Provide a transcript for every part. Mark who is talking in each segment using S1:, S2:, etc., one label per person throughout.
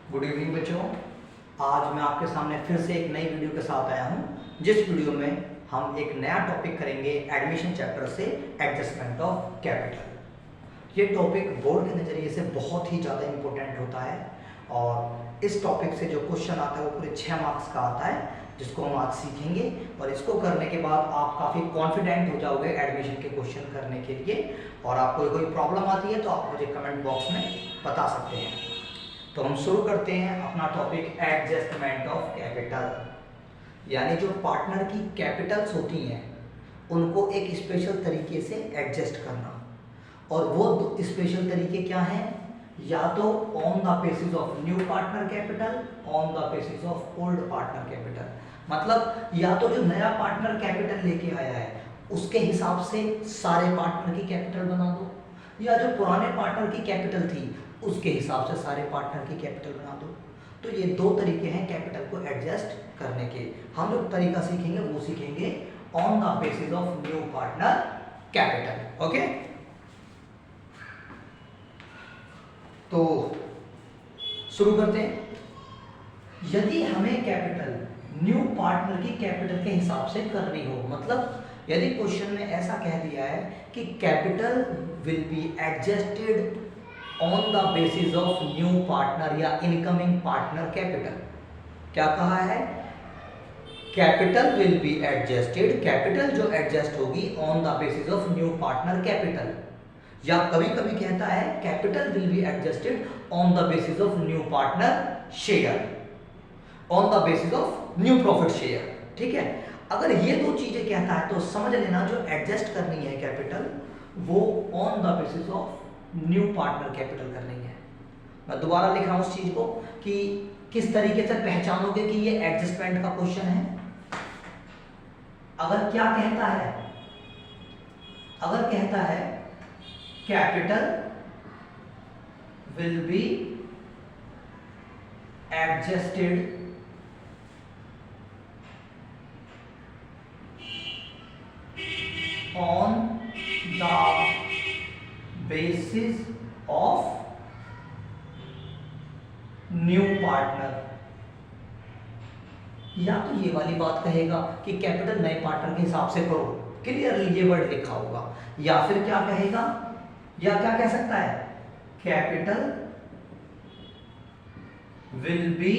S1: Good evening बच्चों। आज मैं आपके सामने फिर से एक नई वीडियो के साथ आया हूं, जिस वीडियो में हम एक नया टॉपिक करेंगे एडमिशन चैप्टर से, एडजस्टमेंट ऑफ कैपिटल। ये टॉपिक बोर्ड के नज़रिए से बहुत ही ज़्यादा इम्पोर्टेंट होता है और इस टॉपिक से जो क्वेश्चन आता है वो पूरे 6 मार्क्स का आता है, जिसको हम आज सीखेंगे। और इसको करने के बाद आप काफ़ी कॉन्फिडेंट हो जाओगे एडमिशन के क्वेश्चन करने के लिए। और आपको कोई प्रॉब्लम आती है तो आप मुझे कमेंट बॉक्स में बता सकते हैं। तो हम शुरू करते हैं अपना टॉपिक, एडजस्टमेंट ऑफ कैपिटल। यानी जो पार्टनर की कैपिटल्स होती हैं उनको एक स्पेशल तरीके से एडजस्ट करना। और वो स्पेशल तरीके क्या हैं? या तो on the basis of new partner capital, on the basis of old partner capital. मतलब या तो जो नया पार्टनर कैपिटल लेके आया है उसके हिसाब से सारे पार्टनर की कैपिटल बना दो, या जो पुराने पार्टनर की कैपिटल थी उसके हिसाब से सारे पार्टनर की कैपिटल बना दो। तो ये दो तरीके हैं कैपिटल को एडजस्ट करने के। हम जो तरीका सीखेंगे वो सीखेंगे on the basis of new partner capital. Okay, तो शुरू करते हैं। यदि हमें कैपिटल न्यू पार्टनर की कैपिटल के हिसाब से करनी हो, मतलब यदि क्वेश्चन में ऐसा कह दिया है कि capital will be adjusted on the basis of new partner या इनकमिंग पार्टनर कैपिटल, क्या कहा है? Capital will be adjusted, capital जो एडजस्ट होगी on the basis of new partner capital. या कभी कभी कहता है capital will be adjusted on the basis of new partner share, on the basis of new profit share. ठीक है, अगर ये दो चीजें कहता है तो समझ लेना जो एडजस्ट करनी है कैपिटल वो on the basis of new partner capital करनी है। मैं दोबारा लिख रहा हूं उस चीज को कि किस तरीके से पहचानोगे कि ये एडजस्टमेंट का क्वेश्चन है। अगर क्या कहता है, अगर कहता है capital will be adjusted on the basis of new partner, या तो ये वाली बात कहेगा कि कैपिटल नए पार्टनर के हिसाब से करो, क्लियरली ये वर्ड लिखा होगा। या फिर क्या कहेगा, या क्या कह सकता है? Capital will be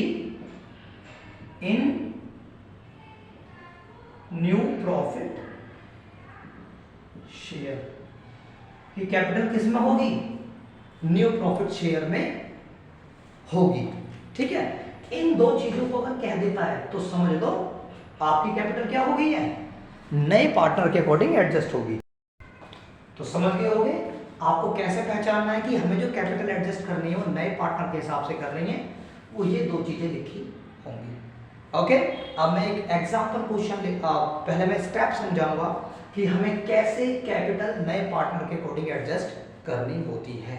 S1: in new profit share, कि कैपिटल किस में होगी? न्यू प्रॉफिट शेयर में होगी। ठीक है, इन दो चीजों को अगर कह देता है तो समझ लो आपकी कैपिटल क्या हो गई है? नए पार्टनर के अकॉर्डिंग एडजस्ट होगी। तो समझ गए होगे आपको कैसे पहचानना है कि हमें जो कैपिटल एडजस्ट करनी है वो नए पार्टनर के हिसाब से कर रही है, वो ये दो चीजें लिखी होंगी। ओके, अब मैं एक एग्जांपल क्वेश्चन पहले मैं स्टेप समझाऊंगा कि हमें कैसे कैपिटल नए पार्टनर के अकॉर्डिंग एडजस्ट करनी होती है।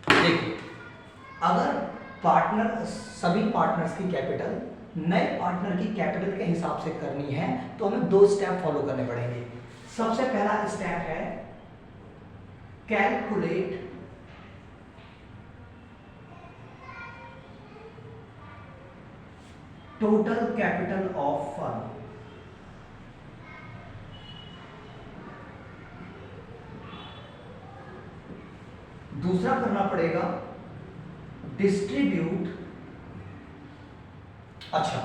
S1: देखिए, अगर पार्टनर, सभी पार्टनर्स की कैपिटल नए पार्टनर की कैपिटल के हिसाब से करनी है तो हमें दो स्टेप फॉलो करने पड़ेंगे। सबसे पहला स्टेप है calculate total capital of firm. दूसरा करना पड़ेगा डिस्ट्रीब्यूट, अच्छा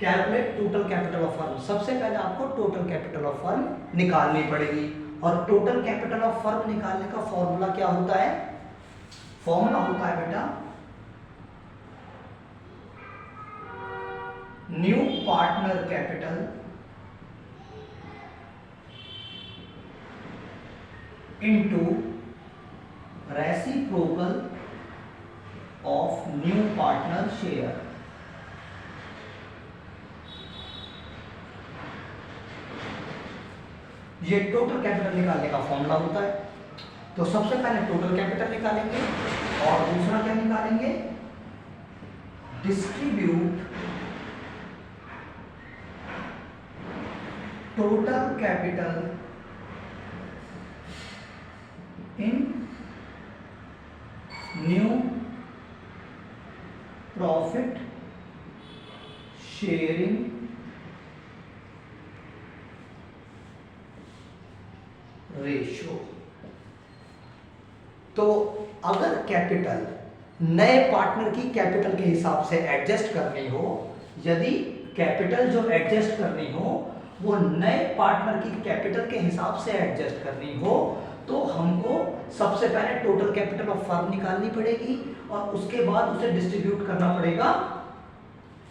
S1: calculate total capital of firm. सबसे पहले आपको टोटल कैपिटल ऑफ फर्म निकालनी पड़ेगी, और टोटल कैपिटल ऑफ फर्म निकालने का फॉर्मूला क्या होता है? फॉर्मूला होता है बेटा new partner capital into reciprocal of new partner share. ये टोटल कैपिटल निकालने का फॉर्मूला होता है। तो सबसे पहले टोटल कैपिटल निकालेंगे और दूसरा क्या निकालेंगे? Distribute total capital in new profit sharing ratio. तो अगर कैपिटल नए पार्टनर की कैपिटल के हिसाब से एडजस्ट करनी हो, यदि कैपिटल जो एडजस्ट करनी हो वो नए पार्टनर की कैपिटल के हिसाब से एडजस्ट करनी हो, तो हमको सबसे पहले टोटल कैपिटल ऑफ फर्म निकालनी पड़ेगी और उसके बाद उसे डिस्ट्रीब्यूट करना पड़ेगा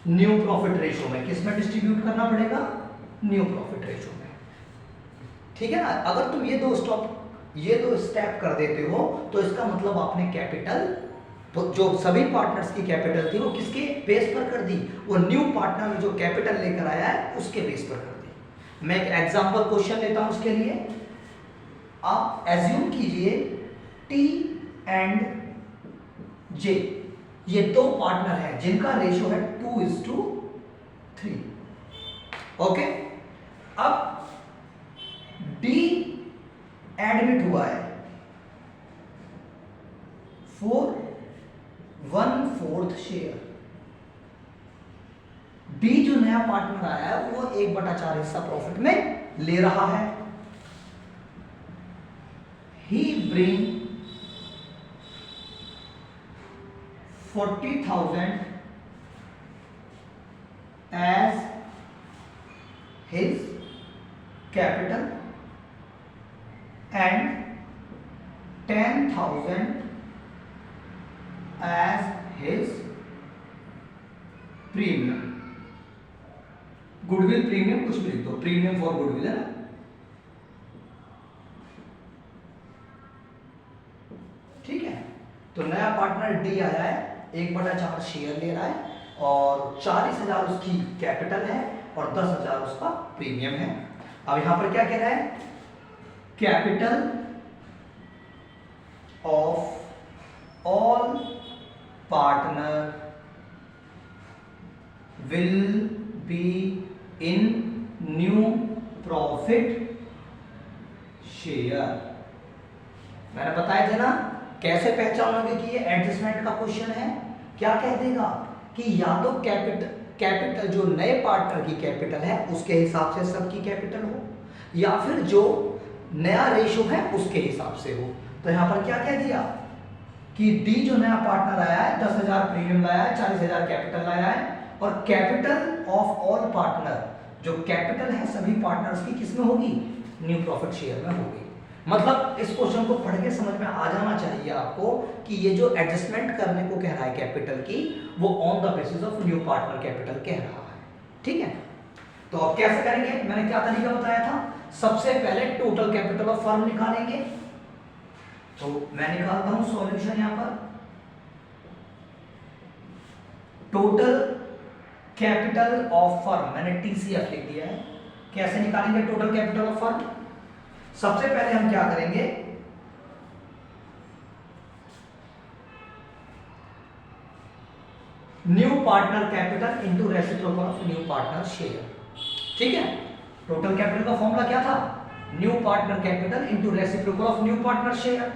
S1: न्यू प्रॉफिट रेशियो में। किस में डिस्ट्रीब्यूट करना पड़ेगा? न्यू प्रॉफिट रेशियो में। ठीक है ना? अगर तुम ये दो स्टेप कर देते हो तो इसका मतलब आपने कैपिटल, तो जो सभी पार्टनर्स की कैपिटल थी वो किसके बेस पर कर दी? वो न्यू पार्टनर जो कैपिटल लेकर आया है उसके बेस पर कर दी। मैं एक एग्जांपल क्वेश्चन लेता हूं उसके लिए। आप एज्यूम कीजिए टी एंड जे, ये दो पार्टनर हैं जिनका रेशियो है 2:3। ओके, अब डी एडमिट हुआ है फॉर 1/4 शेयर। डी जो नया पार्टनर आया है वो 1/4 हिस्सा प्रॉफिट में ले रहा है। He bring 40,000 as his capital and 10,000 as his premium. Goodwill premium कुछ भी लिख दो, प्रीमियम फॉर गुडविल है ना। ठीक है, तो नया पार्टनर डी आया है, 1/4 शेयर ले रहा है और 40,000 उसकी कैपिटल है और 10,000 उसका प्रीमियम है। अब यहां पर क्या कह रहा है? Capital of all partner will be in new profit share. मैंने बताया था ना कैसे पहचानोगे कि ये एडजस्टमेंट का क्वेश्चन है। क्या कह देगा कि या तो कैपिटल जो नए पार्टनर की कैपिटल है उसके हिसाब से सबकी कैपिटल हो, या फिर जो नया रेशो है उसके हिसाब से हो। तो यहां पर क्या कह दिया कि डी जो नया पार्टनर आया है 10,000 प्रीमियम लाया है, 40,000 कैपिटल लाया है और कैपिटल ऑफ ऑल पार्टनर, जो कैपिटल है सभी पार्टनर्स की किसमें होगी? न्यू प्रॉफिट शेयर में होगी। मतलब इस क्वेश्चन को पढ़ के समझ में आ जाना चाहिए आपको कि ये जो एडजस्टमेंट करने को कह रहा है कैपिटल की, वो on the basis of new partner capital कह रहा है। ठीक है, तो अब कैसे करेंगे? मैंने क्या तरीका बताया था? सबसे पहले टोटल कैपिटल ऑफ फर्म निकालेंगे। तो मैं निकालता हूं सॉल्यूशन यहां पर। टोटल कैपिटल ऑफ फर्म मैंने टीसीएफ लिख दिया है। कैसे निकालेंगे टोटल कैपिटल ऑफ फर्म? सबसे पहले हम क्या करेंगे? New partner capital into reciprocal of new partner share. ठीक है, टोटल कैपिटल का फॉर्मूला क्या था? New partner capital into reciprocal of new partner share.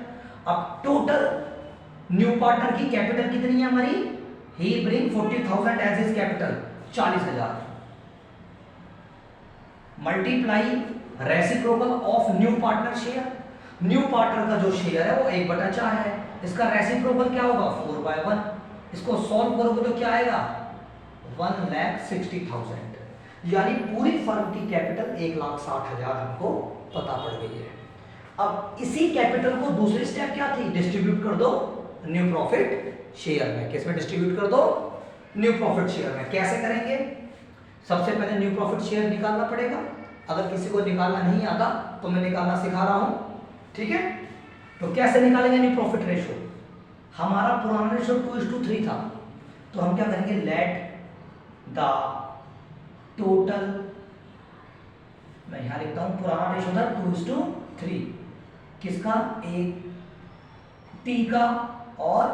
S1: अब टोटल न्यू पार्टनर की कैपिटल कितनी है हमारी? He bring 40,000 as his capital, 40,000 multiply reciprocal of new partner share. New partner का जो शेयर है वो 1/4 है, इसका रेसिप्रोकल क्या होगा? 4/1। इसको सॉल्व करोगे तो क्या आएगा? 1,60,000। यानी पूरी फर्म की कैपिटल 1,60,000 हमको पता पड़ गई है। अब इसी कैपिटल को दूसरी स्टेप क्या थी? डिस्ट्रीब्यूट कर दो न्यू प्रॉफिट शेयर में। किस में डिस्ट्रीब्यूट कर दो? न्यू प्रॉफिट शेयर में। कैसे करेंगे? सबसे पहले न्यू प्रॉफिट शेयर निकालना पड़ेगा। अगर किसी को निकालना नहीं आता तो मैं निकालना सिखा रहा हूं। ठीक है, तो कैसे निकालेंगे न्यू प्रॉफिट रेशो? हमारा पुराना रेशो 2:3 था, तो हम क्या करेंगे? लेट द टोटल, मैं यहां लिखता हूं पुराना रेशो था 2:3, किसका? एक टी का और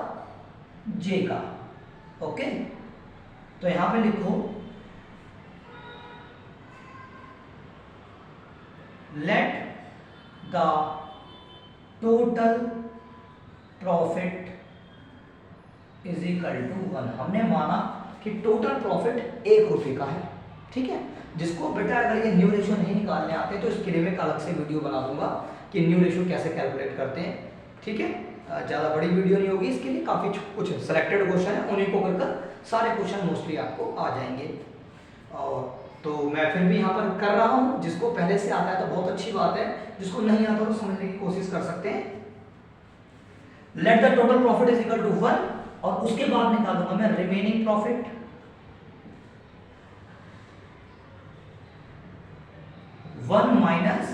S1: जे का। ओके, तो यहां पे लिखो let the total profit is equal to 1। हमने माना कि टोटल प्रॉफिट 1 रुपये का है, ठीक है। जिसको बेटा अगर ये न्यू रेशियो नहीं निकालने आते तो इसके लिए मैं अलग से वीडियो बना दूंगा कि न्यू रेशियो कैसे कैलकुलेट करते हैं, ठीक है। ज़्यादा बड़ी वीडियो नहीं होगी इसके लिए, काफ़ी कुछ सिलेक्टेड क्वेश्चन है, उन्हीं को कर सारे क्वेश्चन मोस्टली आपको आ जाएंगे। और तो मैं फिर भी यहाँ पर कर रहा हूँ, जिसको पहले से आता है तो बहुत अच्छी बात है, जिसको नहीं आता तो समझने की कोशिश कर सकते हैं। Let the total profit is equal to 1 और उसके बाद निकालूंगा मैं रिमेनिंग प्रॉफिट। 1 माइनस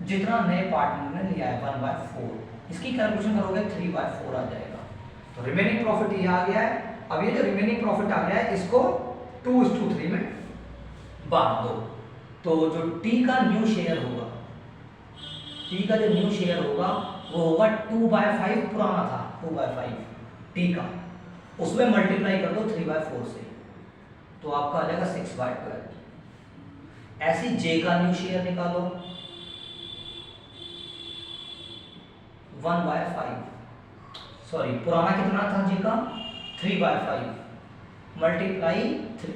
S1: जितना नए पार्टनर ने लिया है 1/4, इसकी कैलकुलेशन करोगे 3/4 आ जाएगा। तो रिमेनिंग प्रॉफिट ये आ गया है। अब ये जो रिमेनिंग प्रॉफिट आ गया है इसको 2:3 में बांट दो। तो जो टी का न्यू शेयर होगा, टी का जो न्यू शेयर होगा वो होगा 2/5, पुराना था 2/5 टी का, उसमें मल्टीप्लाई कर दो 3/4 से, तो आपका आ जाएगा 6/12। ऐसी जे का न्यू शेयर निकालो 1/5, सॉरी पुराना कितना था जी का 3/5, मल्टीप्लाई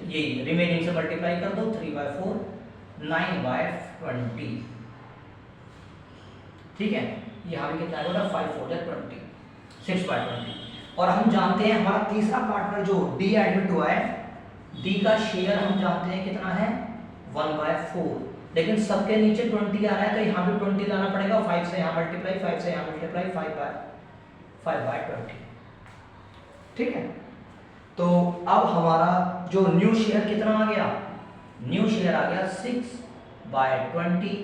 S1: ये रिमेनिंग से मल्टीप्लाई कर दो 3/4, 9/20, ठीक है। यहाँ भी कितना आएगा 5/4 6/20। और हम जानते हैं हमारा तीसरा पार्टनर जो डी एडमिट हुआ है, डी का शेयर हम जानते हैं कितना है 1/4, लेकिन सबके नीचे 20 आ रहा है तो यहाँ भी 20 लाना पड़ेगा, 5 से यहाँ मल्टीप्लाई, 5 से यहाँ मल्टीप्लाई, 5/20, ठीक है। तो अब हमारा जो न्यू शेयर कितना आ गया, न्यू शेयर आ गया 6/20,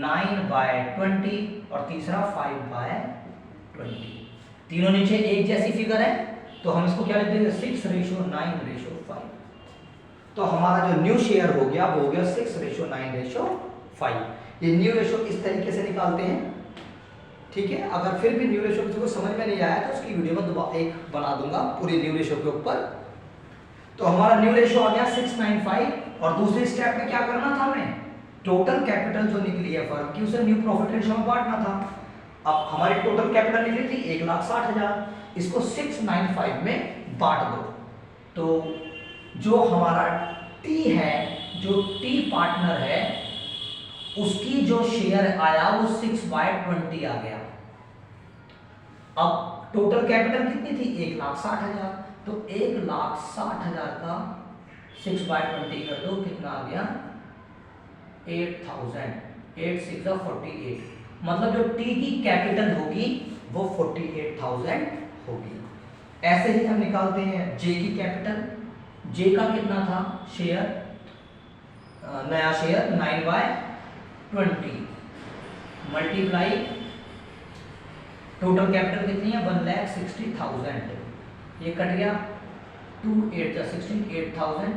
S1: 9/20 और तीसरा 5/20। तीनों नीचे एक जैसी फिगर है तो हम इसको क्या लिख देंगे 6:9:5। तो हमारा जो न्यू शेयर हो गया वो हो गया 6:9:5। ये न्यू रेशो इस तरीके से निकालते हैं, ठीक है। अगर फिर भी न्यू रेशो किसी को समझ में नहीं आया तो उसकी वीडियो में दोबारा एक बना दूंगा पूरी न्यू रेशो के ऊपर। तो हमारा न्यू रेशो आ गया 695 और दूसरे स्टेप में क्या करना था हमें, टोटल कैपिटल जो निकली है फर्म की उसे न्यू प्रॉफिट रेशो में बांटना था। अब हमारी टोटल कैपिटल निकली थी 1,60,000, इसको 695 में बांट दो। तो जो हमारा टी है, जो टी पार्टनर है, उसकी जो शेयर आया वो 6/20 आ गया। अब टोटल कैपिटल कितनी थी 1,60,000, तो 1,60,000 का 6/20 कर दो, कितना आ गया 8,000, 8 6 48, मतलब जो टी की कैपिटल होगी वो 48,000 होगी। ऐसे ही हम निकालते हैं जे की कैपिटल। जे का कितना था शेयर, नया शेयर 9/20 मल्टीप्लाई टोटल कैपिटल कितनी है 1,60,000, ये कट गया 2 8 16 8,000,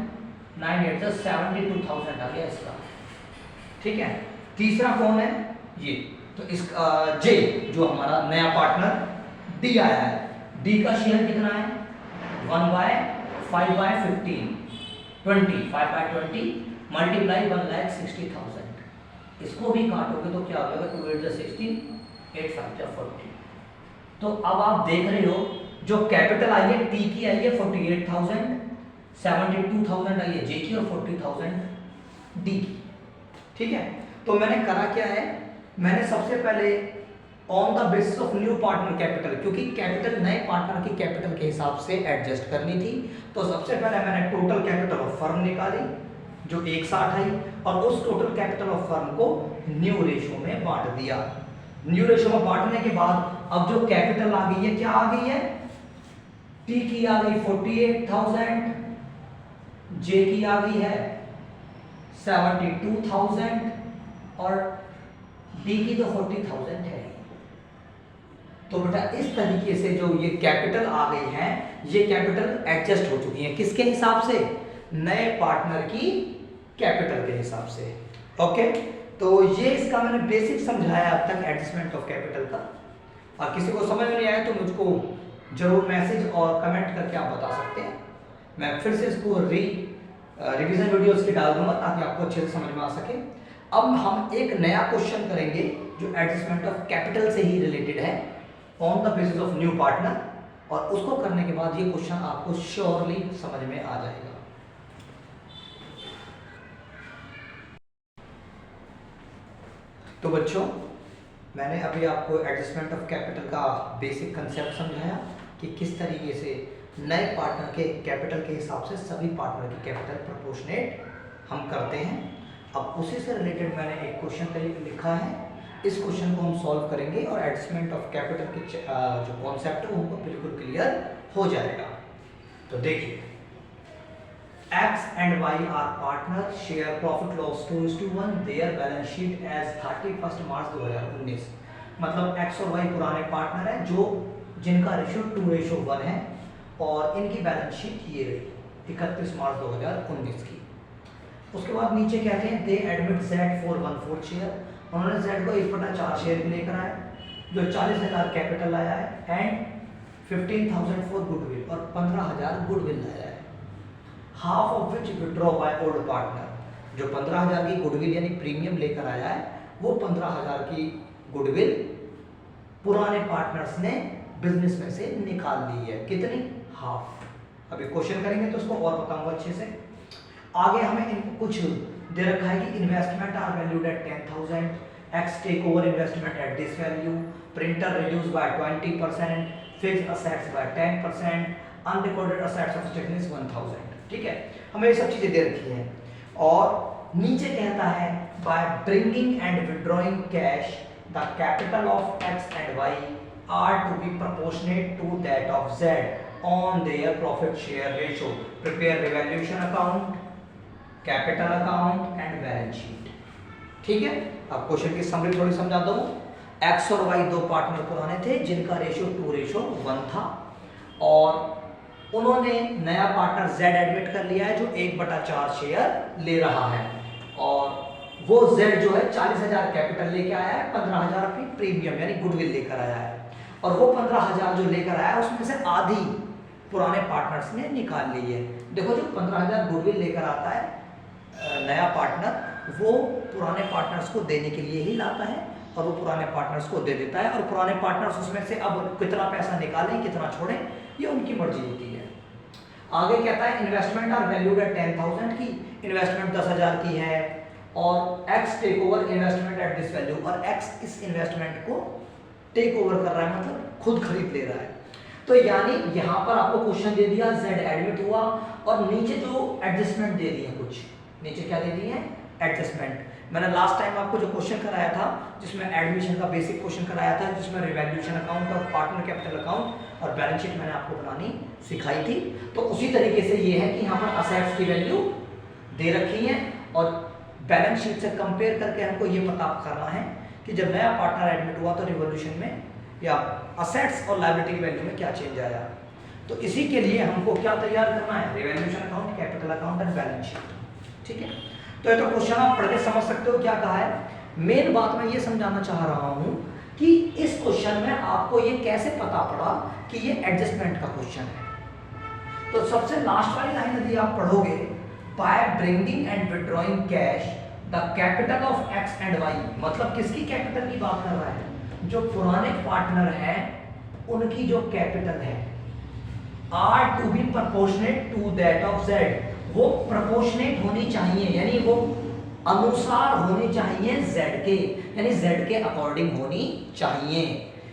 S1: 9 8 72,000 आ गया इसका, ठीक है। तीसरा कौन है ये, तो इस जे जो हमारा नया पार्टनर डी आया है, डी का शेयर कितना है 1/5/15 20 5/20 मल्टीप्लाई 1,60,000, इसको भी काटोगे तो क्या हो जाएगा 2 8 16 8 5 40। तो अब आप देख रहे हो जो कैपिटल आई है टी की आई है 48,000, 72,000 आई है जे की और 40,000 डी की, ठीक है। तो मैंने करा क्या है, मैंने सबसे पहले on the basis of new partner capital, क्योंकि कैपिटल नए पार्टनर की कैपिटल के हिसाब से एडजस्ट करनी थी, तो सबसे पहले मैंने टोटल कैपिटल ऑफ फर्म निकाली जो 160 आई और उस टोटल कैपिटल ऑफ फर्म को न्यू रेशो में बांट दिया। न्यू रेशो में बांटने के बाद अब जो कैपिटल आ गई है क्या आ गई है, टी की आ गई 48,000, जे की आ गई है 72,000 और डी की तो 40,000 है। तो बेटा इस तरीके से जो ये कैपिटल आ गई है, ये कैपिटल एडजस्ट हो चुकी है किसके हिसाब से, नए पार्टनर की कैपिटल के हिसाब से। ओके, तो ये इसका मैंने बेसिक समझाया अब तक एडजस्टमेंट ऑफ कैपिटल का। और किसी को समझ में नहीं आया तो मुझको जरूर मैसेज और कमेंट करके आप बता सकते हैं, मैं फिर से इसको रिवीजन वीडियोस की डाल दूंगा ताकि आपको अच्छे से समझ में आ सके। अब हम एक नया क्वेश्चन करेंगे जो एडजस्टमेंट ऑफ कैपिटल से ही रिलेटेड है, on the basis of new partner. और उसको करने के बाद ये क्वेश्चन आपको श्योरली समझ में आ जाएगा। तो बच्चों, मैंने अभी आपको एडजस्टमेंट ऑफ कैपिटल का बेसिक कंसेप्ट समझाया कि किस तरीके से नए पार्टनर के कैपिटल के हिसाब से सभी पार्टनर की कैपिटल प्रोपोर्शनेट हम करते हैं। अब उसी से रिलेटेड मैंने एक क्वेश्चन लिखा है, इस क्वेश्चन को हम सॉल्व करेंगे और एडजस्टमेंट ऑफ कैपिटल के जो कॉन्सेप्ट है वो बिल्कुल क्लियर हो जाएगा। तो देखिए, X and Y are partners, share profit loss 2:1, their balance sheet as 31 मार्च 2019। मतलब X और Y पुराने पार्टनर हैं जो जिनका रेशियो 2:1 है और इनकी बैलेंस शीट ये रही 31 मार्च 2019 की। उसके बाद नीचे कहते हैं दे एडमिट Z for 1/4 शेयर, उन्होंने Z को 1/4 शेयर लेकर आए जो 40,000 कैपिटल लाया है एंड 15,000 फॉर गुडविल और 15,000 गुडविल लाया है। Half of which withdraw by old partner, जो 15,000 की गुडविल यानी प्रीमियम लेकर आया है वो 15,000 की गुडविल पुराने पार्टनर्स ने बिजनेस में से निकाल ली है। कितनी? हाफ। अभी क्वेश्चन करेंगे तो उसको और बताऊंगा अच्छे से। आगे हमें इनको कुछ दे रखा है कि investment are valued at 10,000, X take over investment at this value, printer reduce by 20%, fixed assets by 10%, unrecorded assets of statements 1000। ठीक है, हमें ये सब चीजें दे रखी हैं। और नीचे कहता है by bringing and withdrawing cash the capital of X and Y are to be proportionate to that of Z on their profit share ratio, prepare revaluation account, capital account and balance sheet. ठीक है, अब question की summary थोड़ी समझा दो। X और Y दो partner पुराने थे जिनका रेशियो 2:1 था और उन्होंने नया पार्टनर Z एडमिट कर लिया है जो 1/4 शेयर ले रहा है और वो Z जो है 40,000 कैपिटल लेके आया है, 15,000 अपनी प्रीमियम यानी गुडविल लेकर आया है और वो 15,000 जो लेकर आया है उसमें से आधी पुराने पार्टनर्स ने निकाल ली है। देखो, जो 15,000 गुडविल लेकर आता है नया पार्टनर, वो पुराने पार्टनर्स को देने के लिए ही लाता है और वो पुराने पार्टनर्स को दे देता है और पुराने पार्टनर्स उसमें से अब कितना पैसा निकालें कितना छोड़ें ये उनकी मर्जी होती है। आगे कहता है इन्वेस्टमेंट आर वैल्यूड एट 10,000 की, इन्वेस्टमेंट 10,000 की है और X take over investment at this value और एक्स इस इन्वेस्टमेंट को टेक ओवर कर रहा है, मतलब खुद खरीद ले रहा है। तो यानी यहाँ पर आपको क्वेश्चन दे दिया, Z एडमिट हुआ और नीचे जो एडजस्टमेंट दे दिए कुछ, नीचे क्या दे दिए? एडजस्टमेंट। मैंने लास्ट टाइम आपको जो क्वेश्चन कराया था जिसमें एडमिशन का बेसिक क्वेश्चन कराया था जिसमें रिवैल्यूएशन अकाउंट और पार्टनर कैपिटल अकाउंट और बैलेंस शीट मैंने आपको बनानी सिखाई थी। तो उसी तरीके से ये है कि यहाँ पर असेट्स की वैल्यू दे रखी है और बैलेंस शीट से कंपेयर करके हमको ये पता करना है कि जब नया पार्टनर एडमिट हुआ तो रिवॉल्यूशन में या असेट्स और लायबिलिटी की वैल्यू में क्या चेंज आया। तो इसी के लिए हमको क्या तैयार करना है? Revaluation account, capital account and balance sheet. ठीक है, तो ये तो क्वेश्चन आप पढ़ के समझ सकते हो क्या कहा है। मेन बात मैं ये समझाना चाह रहा हूं कि इस क्वेश्चन में आपको ये कैसे पता पड़ा कि ये एडजस्टमेंट का क्वेश्चन है। तो सबसे लास्ट वाली लाइन यदि आप पढ़ोगे, by bringing and withdrawing cash the capital of X and Y, मतलब किसकी कैपिटल की बात कर रहा है? जो पुराने पार्टनर हैं उनकी जो कैपिटल है are to be proportionate to that of Z, वो प्रोपोर्शनेट होनी चाहिए यानी वो अनुसार होनी चाहिए Z के, यानी Z के अकॉर्डिंग होनी चाहिए।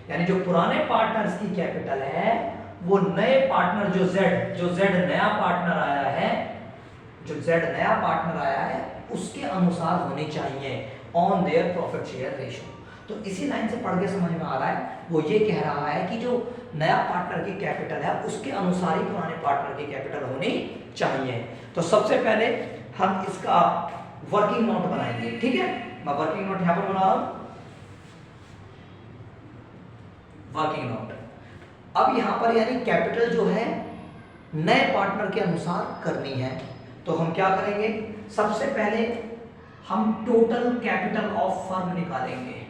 S1: यानी जो पुराने पार्टनर्स की कैपिटल है वो नए पार्टनर जो Z नया पार्टनर आया है, जो Z नया पार्टनर आया है उसके अनुसार होनी चाहिए on their profit share ratio. तो इसी लाइन से पढ़ के समझ में आ रहा है, वो ये कह रहा है कि जो नया पार्टनर की कैपिटल है उसके अनुसार ही पुराने पार्टनर की कैपिटल होनी चाहिए। तो सबसे पहले हम इसका वर्किंग नोट बनाएंगे। ठीक है, मैं वर्किंग नोट यहां पर बना रहा हूं, वर्किंग नोट। अब यहां पर यानी कैपिटल जो है नए पार्टनर के अनुसार करनी है। तो हम क्या करेंगे? सबसे पहले हम टोटल कैपिटल ऑफ फर्म निकालेंगे।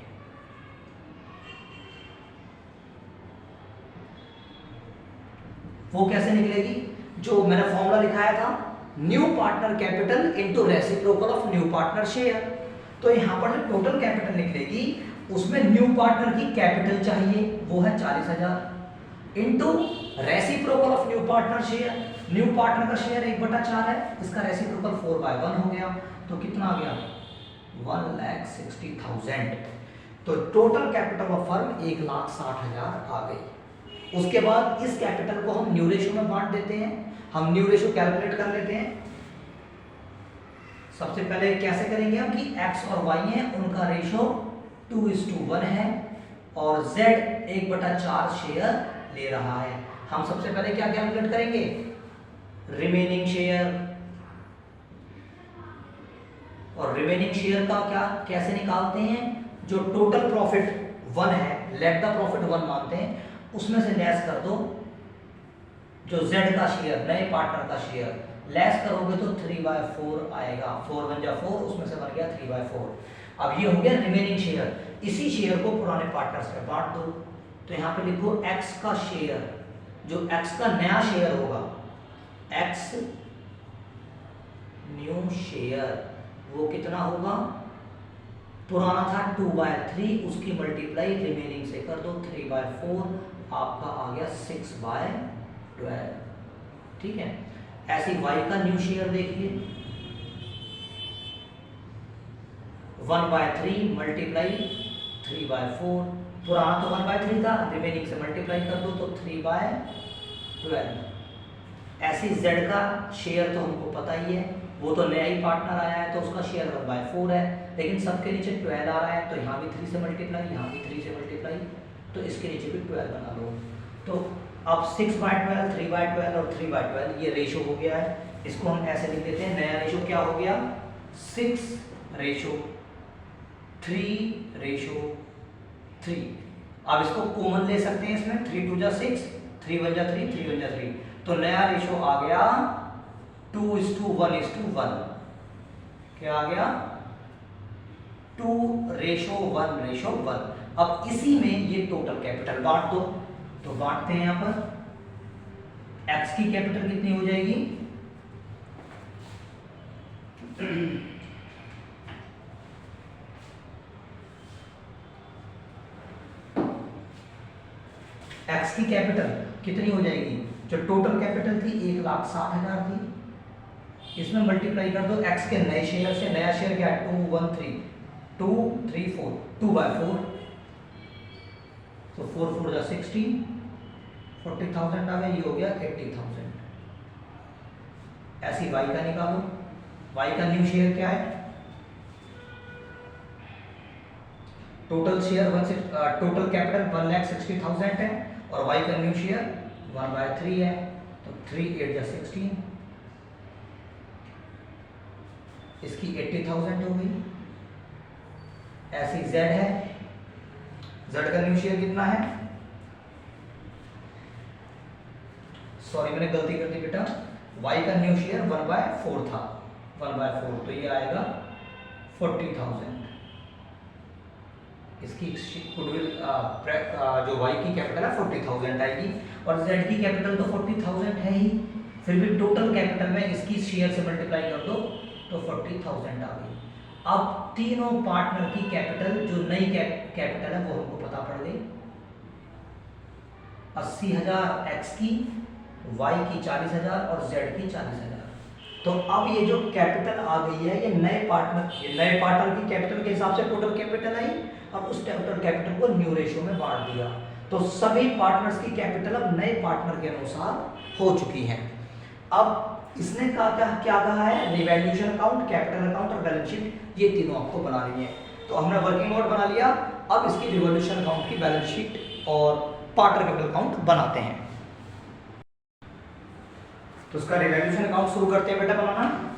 S1: वो कैसे निकलेगी? जो मैंने फॉर्मूला लिखाया था, new partner capital into reciprocal of new partner share. तो यहां पर जो टोटल कैपिटल निकलेगी उसमें न्यू पार्टनर की कैपिटल चाहिए, वो है 40,000, into reciprocal of new partner share. New partner का शेयर 1/4 है, इसका रेसिप्रोकल 4/1 हो गया, तो कितना आ गया 1,60,000। तो टोटल कैपिटल ऑफ फर्म 1,60,000 आ गई। उसके बाद इस कैपिटल को हम न्यू रेशो में बांट देते हैं। हम न्यू रेशो कैलकुलेट कर लेते हैं। सबसे पहले कैसे करेंगे हम कि x और y है, उनका रेशो 2:1 है और z 1/4 शेयर ले रहा है। हम सबसे पहले क्या कैलकुलेट करेंगे, रिमेनिंग शेयर। और रिमेनिंग शेयर का क्या कैसे निकालते हैं, जो टोटल प्रॉफिट 1 है, लेट द प्रॉफिट 1 मानते हैं, उसमें से लेस कर दो जो z का शेयर, नए पार्टनर का शेयर, लेस करोगे तो 3/4 आएगा। 4 1 जा 4, उसमें से बन गया 3/4। अब ये हो गया रिमेनिंग शेयर। इसी शेयर को पुराने पार्टनर्स में बांट दो। तो यहाँ पे लिखो x का शेयर, जो x का नया शेयर होगा, x न्यू शेयर, वो कितना होगा, पुराना था 2/3, उसकी मल्टीप्लाई रिमेनिंग से कर दो 3/4, आपका आ गया 6/12। ठीक है। ऐसे y का न्यू शेयर देखिए, 1/3 मल्टीप्लाई 3/4, पुराना तो 1/3 था, रिमेनिंग से मल्टीप्लाई कर दो तो 3/12। ऐसे z का शेयर तो हमको पता ही है, वो तो नया ही पार्टनर आया है तो उसका शेयर 1/4 है, लेकिन सबके नीचे 12 आ रहा है तो यहाँ भी 3 से मल्टीप्लाई, यहाँ भी 3 से मल्टीप्लाई, तो इसके नीचे भी 12 बना लो। तो अब 6/12, 3/12 और 3/12 ये रेशो हो गया है। इसको हम ऐसे लिख देते हैं, नया रेशो क्या हो गया 6:3:3। अब इसको कॉमन ले सकते हैं इसमें, 3 2 जा 6, 3 1 जा 3, 3 1 जा 3, तो नया रेशो आ गया 2:1:1। क्या आ गया 2:1:1। अब इसी में ये टोटल कैपिटल बांट दो, तो बांटते हैं यहां पर। x की कैपिटल कितनी हो जाएगी, x की कैपिटल कितनी हो जाएगी, जो टोटल कैपिटल थी 1,60,000 थी, इसमें मल्टीप्लाई कर दो x के नए शेयर से। नया शेयर क्या है 2/4, 2/4, तो 4 4 जा 16, 40,000 आ गया, ये हो गया 80,000। ऐसी y का निकालो, y का न्यू शेयर क्या है, टोटल शेयर टोटल कैपिटल 1,60,000 है और y का न्यू शेयर 1/3 है, तो 3 8 जा 16, इसकी 80,000 हो गई। ऐसी z है, z का न्यू शेयर कितना है, सॉरी मैंने गलती कर दी बेटा, y का न्यू शेयर 1/4 था, 1/4, तो ये आएगा 40,000। इसकी गुडविल जो y की कैपिटल है 40,000 आएगी, और z की कैपिटल तो 40,000 है ही, फिर भी टोटल कैपिटल में इसकी शेयर से मल्टीप्लाई कर दो तो 40,000 आ गई। अब तीनों पार्टनर की कैपिटल, जो नई कैपिटल है वो हमको पता पड़ गई, 80,000 x की, y की 40,000 और z की 40,000। तो अब ये जो कैपिटल आ गई है, ये नए पार्टनर की कैपिटल के हिसाब से टोटल कैपिटल आई। अब उस टोटल कैपिटल को न्यू रेशो में बांट दिया, तो सभी पार्टनर्स की कैपिटल अब नए पार्टनर के अनुसार हो चुकी है। अब इसने क्या कहा है, रिवैल्यूएशन अकाउंट, कैपिटल अकाउंट और बैलेंस शीट, ये तीनों आपको बनानी है। तो हमने वर्किंग नोट बना लिया, अब इसकी रिवैल्यूएशन अकाउंट की बैलेंस शीट और पार्टनर कैपिटल अकाउंट बनाते हैं। तो उसका रिवैल्यूएशन अकाउंट शुरू करते हैं बेटा बनाना।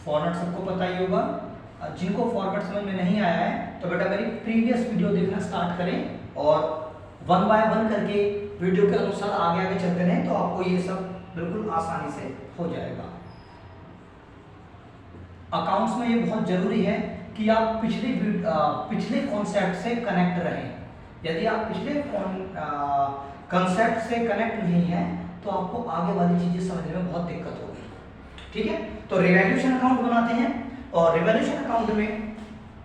S1: फॉर्मेट सबको पता ही होगा, जिनको फॉर्मेट समझ में नहीं आया है तो बेटा मेरी प्रीवियस वीडियो देखना स्टार्ट करें और 1 बाय 1 करके वीडियो के अनुसार आगे आगे चलते रहें, तो आपको ये सब बिल्कुल आसानी से हो जाएगा। अकाउंट्स में ये बहुत जरूरी है कि आप पिछले कॉन्सेप्ट से कनेक्ट रहें। यदि आप पिछले कॉन्सेप्ट से कनेक्ट नहीं है तो आपको आगे वाली चीजें समझने में बहुत दिक्कत होगी। ठीक है, तो रिवैल्यूएशन अकाउंट बनाते हैं, और रिवैल्यूएशन अकाउंट में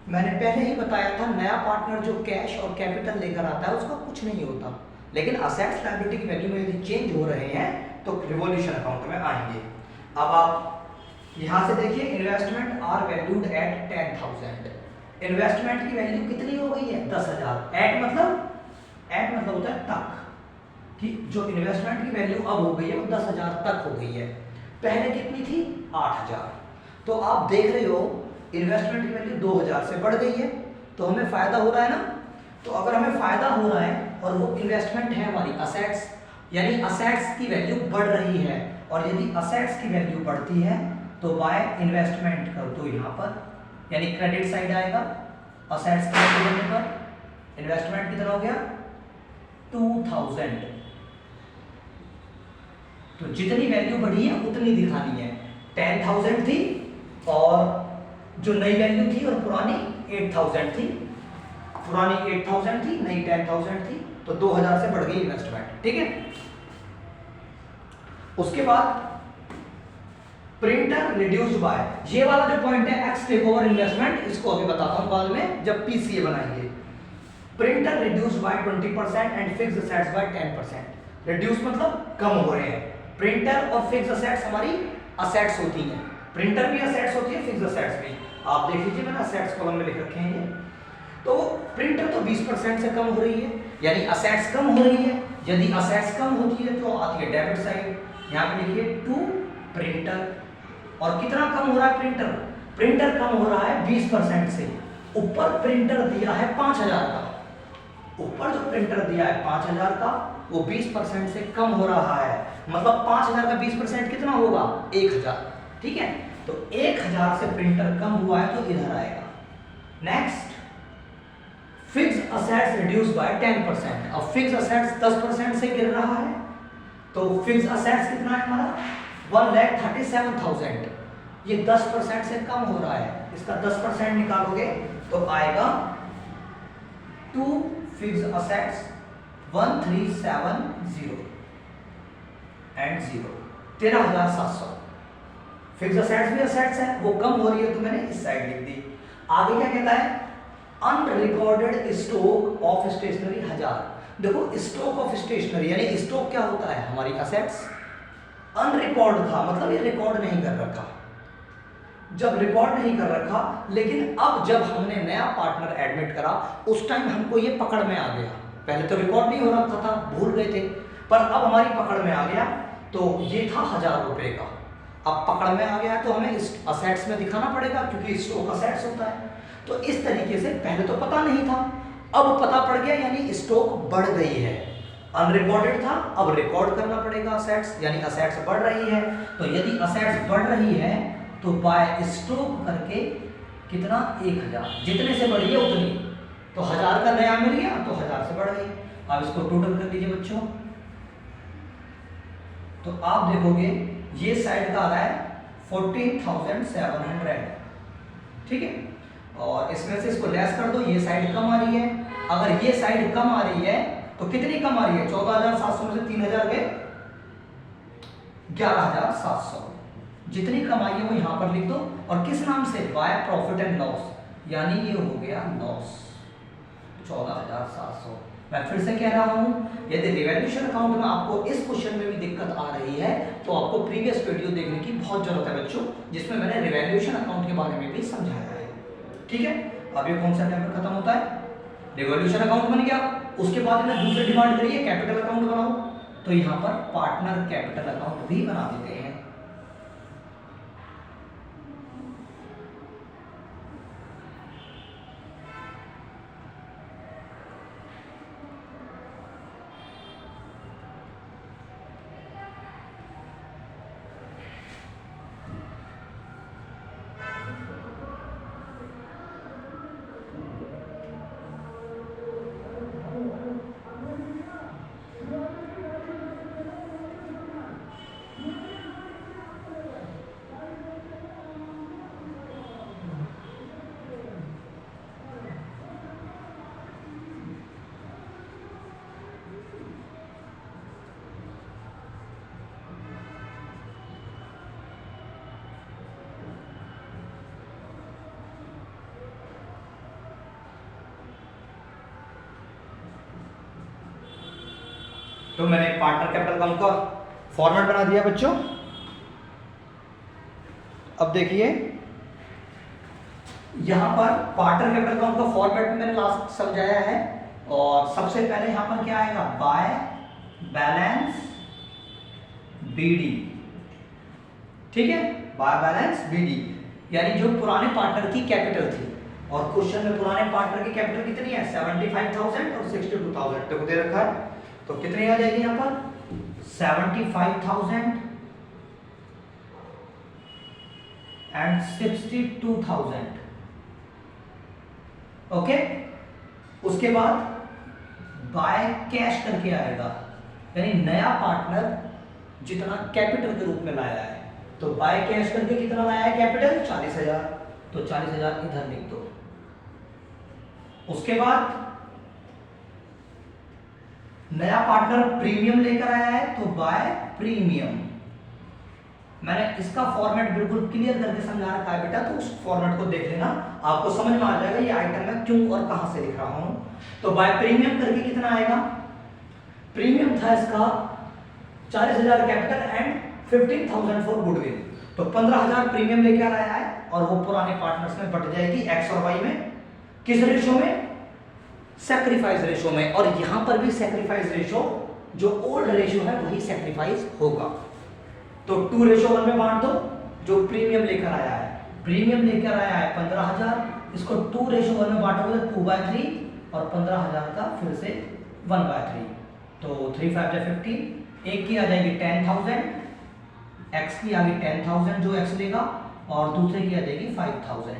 S1: मैंने पहले ही बताया था, नया पार्टनर जो कैश और कैपिटल लेकर आता है उसका कुछ नहीं होता, लेकिन असेट्स लायबिलिटी की वैल्यू में यदि चेंज हो रहे हैं तो रिवॉल्यूशन अकाउंट में आएंगे। अब आप यहां से देखिए, investment are valued at 10,000। Investment की वैल्यू कितनी हो गई है? 10,000। एट मतलब होता है तक, कि जो इन्वेस्टमेंट की वैल्यू अब हो गई है वो 10,000 तक हो गई है। पहले कितनी थी? 8,000। तो आप देख रहे हो इन्वेस्टमेंट की वैल्यू 2,000 से बढ़ गई है, तो हमें फायदा हो रहा है ना। तो अगर हमें फायदा हो रहा है और वो इन्वेस्टमेंट है हमारी असेट्स, यानी असेट्स की वैल्यू बढ़ रही है, और यदि असेट्स की वैल्यू बढ़ती है तो बाय इन्वेस्टमेंट कर दो यहाँ पर, यानी क्रेडिट साइड आएगा। असेट्स की वैल्यू बढ़ने पर इन्वेस्टमेंट कितना हो गया? 2,000। तो जितनी वैल्यू बढ़ी है उतनी दिखानी है। 10,000 थी और जो नई वैल्यू थी, और पुरानी 8,000 थी, पुरानी 8,000 थी, नई 10,000 थी, तो 2,000 से बढ़ गई इन्वेस्टमेंट। ठीक है, उसके बाद प्रिंटर रिड्यूस्ड बाय, ये वाला जो पॉइंट है एक्स टेक ओवर इन्वेस्टमेंट, इसको अभी बताता हूं बाद में जब पीसीए बनाएंगे। Printer reduced by 20% and fixed assets by 10%। Reduce मतलब कम हो रहे हैं। प्रिंटर और फिक्स्ड असेट्स हमारी असेट्स होती हैं, प्रिंटर भी असेट्स होती है, फिक्स्ड असेट्स भी। आप देख लीजिए, मैंने असेट्स कॉलम में लिख रखे हैं ये। तो प्रिंटर तो 20% से कम हो रही है, यानी असेट्स कम हो रही है। यदि असेट्स कम होती है तो आती है डेबिट साइड, यहाँ पे लिखिए टू प्रिंटर। और कितना कम हो रहा है प्रिंटर? प्रिंटर कम हो रहा है 20% से। ऊपर प्रिंटर दिया है 5,000 का, ऊपर जो प्रिंटर दिया है 5,000 का, वो 20% से कम हो रहा है। मतलब 5,000 का 20% कितना होगा? 1,000। ठीक है, तो 1,000 से प्रिंटर कम हुआ है तो इधर आएगा। Next, fixed assets reduce by 10%। अब फिक्स्ड असेट्स 10% से गिर रहा है, तो फिक्स्ड असेट्स कितना है हमारा? 1,37,000। ये 10% से कम हो रहा है, इसका 10% निकालोगे तो आएगा to fixed assets 1,370 and 0, 13,700। Fixed assets भी असेट्स है, वो कम हो रही है तो मैंने इस साइड लिख दी। आगे क्या कहता है? Unrecorded stock of stationery 1,000। देखो, स्टॉक ऑफ स्टेशनरी यानी स्टॉक क्या होता है? हमारी असेट्स। अनरिकॉर्ड था मतलब ये रिकॉर्ड नहीं कर रखा। जब रिकॉर्ड नहीं कर रखा, लेकिन अब जब हमने नया पार्टनर एडमिट करा उस टाइम हमको ये पकड़ में आ गया। पहले तो रिकॉर्ड नहीं हो रखा था, भूल गए थे, पर अब हमारी पकड़ में आ गया। तो ये था 1,000 रुपए का, अब पकड़ में आ गया तो हमें इस असेट्स में दिखाना पड़ेगा, क्योंकि स्टॉक असेट्स होता है। तो इस तरीके से पहले तो पता नहीं था, अब पता पड़ गया, यानी स्टॉक बढ़ गई है। अनरिकॉर्डेड था, अब रिकॉर्ड करना पड़ेगा असेट्स, यानी असेट्स बढ़ रही है। तो यदि असेट्स बढ़ रही है तो बाय स्टॉक करके कितना? 1,000। जितने से बढ़ी है उतनी, तो 1,000 का नया मिल गया तो 1,000 से बढ़ गई। अब इसको टोटल कर लीजिए बच्चों, तो आप देखोगे ये साइड का आ रहा है 14,700। ठीक है, और इसमें से इसको लेस कर दो, ये साइड कम आ रही है। अगर ये साइड कम आ रही है तो कितनी कम आ रही है? 14,700 में से 3,000 गए, 11,700। जितनी कमाई है वो यहां पर लिख दो, और किस नाम से? बाय प्रॉफिट एंड लॉस, यानी ये हो गया लॉस 14,700। मैं फिर से कह रहा हूं, यदि रिवैल्यूएशन अकाउंट में आपको इस क्वेश्चन में भी दिक्कत आ रही है तो आपको प्रीवियस वीडियो देखने की बहुत जरूरत है बच्चों, जिसमें मैंने रिवैल्यूएशन अकाउंट के बारे में भी समझाया है। ठीक है, अब ये कौन सा चैप्टर खत्म होता है? रिवॉल्यूशन अकाउंट बन गया। उसके बाद में दूसरी डिमांड करिए कैपिटल अकाउंट बनाओ, तो यहां पर पार्टनर कैपिटल अकाउंट भी बना देते हैं। तो मैंने पार्टनर कैपिटल अकाउंट का फॉर्मेट बना दिया बच्चों। अब देखिए यहां पर पार्टनर कैपिटल अकाउंट का फॉर्मेट मैंने लास्ट समझाया है। और सबसे पहले यहां पर क्या आएगा, बाय बैलेंस बीडी, ठीक है, बाय बैलेंस बीडी, यानी जो पुराने पार्टनर की कैपिटल थी। और क्वेश्चन में पुराने पार्टनर की कैपिटल कितनी है, 75,000 और 62,000 देखो दे रखा है। तो कितनी आ जाएगी यहां पर 75,000 एंड 62,000। ओके, उसके बाद बाय कैश करके आएगा, यानी नया पार्टनर जितना कैपिटल के रूप में लाया है। तो बाय कैश करके कितना लाया है कैपिटल, 40,000, तो 40,000 इधर लिख दो। उसके बाद नया पार्टनर प्रीमियम लेकर आया है, तो बाय प्रीमियम। मैंने इसका फॉर्मेट बिल्कुल क्लियर करके समझा रखा है बेटा, तो उस फॉर्मेट को देख लेना, आपको समझ में आ जाएगा ये आइटम मैं क्यों और कहां से लिख रहा हूं। तो बाय प्रीमियम करके कितना आएगा, प्रीमियम था इसका 40,000 कैपिटल एंड 15,000 फॉर गुडविल, तो 15,000 प्रीमियम लेकर आया है। और वो पुराने पार्टनर्स में बट जाएगी एक्स और वाई में, किस रेशो में, सैक्रिफाइस रेशो में। और यहां पर भी सैक्रिफाइस रेशो जो ओल्ड रेशो है वही सैक्रिफाइस होगा। तो 2:1 में बांट दो। जो प्रीमियम लेकर आया है, प्रीमियम लेकर आया है 15,000, इसको 2:1 में बांटोगे तो 2/3 और 15,000 का फिर से 1/3, तो 3 5 जा 15, एक की आ जाएगी 10,000, एक्स की आ गई 10,000 जो एक्स लेगा, और दूसरे की आ जाएगी 5,000।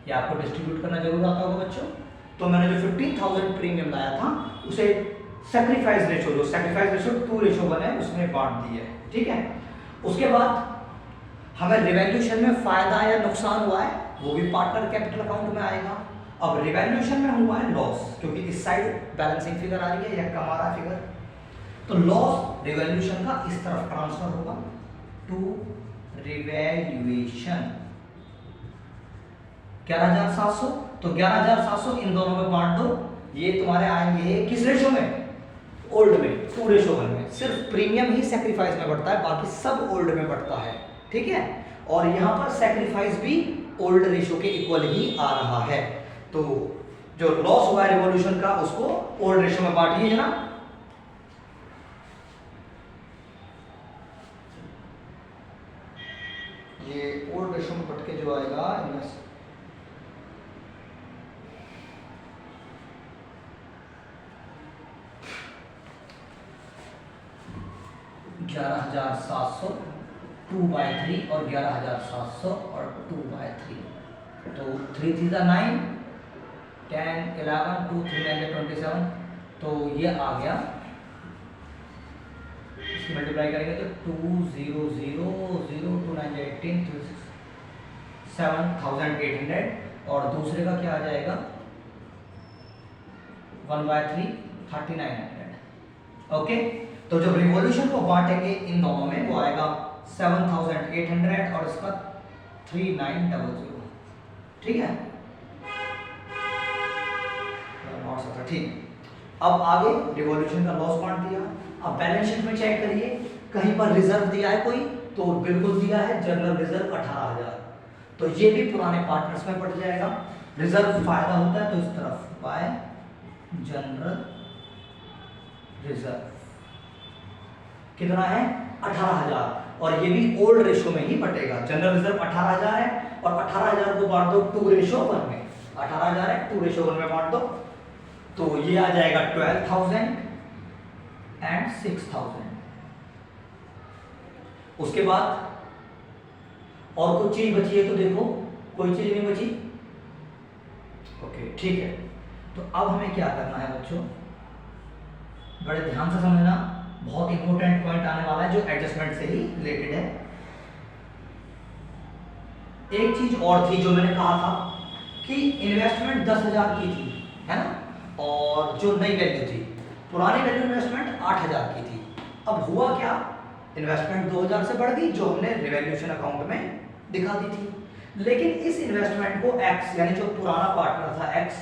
S1: ये आपको डिस्ट्रीब्यूट करना जरूर आता होगा बच्चों। तो मैंने जो 15,000 प्रीमियम लाया था उसे सैक्रिफाइस रेशो, जो सैक्रिफाइस रेशो 2:1 है उसमें बांट दिया है, ठीक है। उसके बाद हमें रिवैल्यूएशन में फायदा या नुकसान हुआ है, वो भी पार्टनर कैपिटल अकाउंट में आएगा। अब रिवैल्यूएशन में हुआ है लॉस, क्योंकि इस साइड बैलेंसिंग फिगर आ रही है या कम आ रहा फिगर, तो लॉस रिवैल्यूएशन का इस तरफ ट्रांसफर होगा टू रिवैल्यूएशन 11,700, तो 11,700 इन दोनों में बांट दो। ये तुम्हारे आएंगे किस रेशो में, ओल्ड में, 2:1 में। सिर्फ प्रीमियम ही सैक्रिफाइस में बढ़ता है, बाकी सब ओल्ड में बढ़ता है, ठीक है। और यहां पर सैक्रिफाइस भी ओल्ड रेशो के इक्वल ही आ रहा है। तो जो लॉस हुआ है रिवॉल्यूशन का उसको ओल्ड रेशो में बांटिए जरा। ये ओल्ड रेशो में बट के जो आएगा 11,700 2/3 और 11,700 और 2/3, तो 3 3 9 10 11 2 3 9 27, तो ये आ गया। इसकी मल्टीप्लाई करेंगे तो 2,0,0,0,2,9 7,800 और दूसरे का क्या आ जाएगा 1/3 3,900। ओके, तो जब रिवॉल्यूशन को बांटेंगे इन दोनों में वो आएगा 7,800 और इसका 3,900, ठीक है। ठीक, अब आगे रिवॉल्यूशन का लॉस बांट दिया। अब बैलेंस शीट में चेक करिए, कहीं पर रिजर्व दिया है कोई, तो बिल्कुल दिया है जनरल रिजर्व 18,000, तो ये भी पुराने पार्टनर्स में पड़ जाएगा। रिजर्व फायदा होता है तो इस तरफ बाय जनरल रिजर्व कितना है 18,000, और ये भी ओल्ड रेशो में ही बटेगा। जनरल रिजर्व 18,000 है और 18,000 को बांट दो 2:1 में, 18,000 है 2:1 में बांट दो, तो ये आ जाएगा 12,000 एंड 6,000। उसके बाद और कुछ चीज बची है तो देखो, कोई चीज नहीं बची। ओके ठीक है, तो अब हमें क्या करना है बच्चों, बड़े ध्यान से समझना, बहुत इंपॉर्टेंट पॉइंट आने वाला है जो एडजस्टमेंट से ही रिलेटेड है। एक चीज और थी जो मैंने कहा था कि इन्वेस्टमेंट 10,000 की थी, है ना, और जो नई वैल्यू थी, पुरानी वैल्यू इन्वेस्टमेंट 8,000 की थी। अब हुआ क्या, इन्वेस्टमेंट 2,000 से बढ़ गई जो हमने रिवैल्यूएशन अकाउंट में दिखा दी थी, लेकिन इस इन्वेस्टमेंट को एक्स यानी जो पुराना पार्टनर था एक्स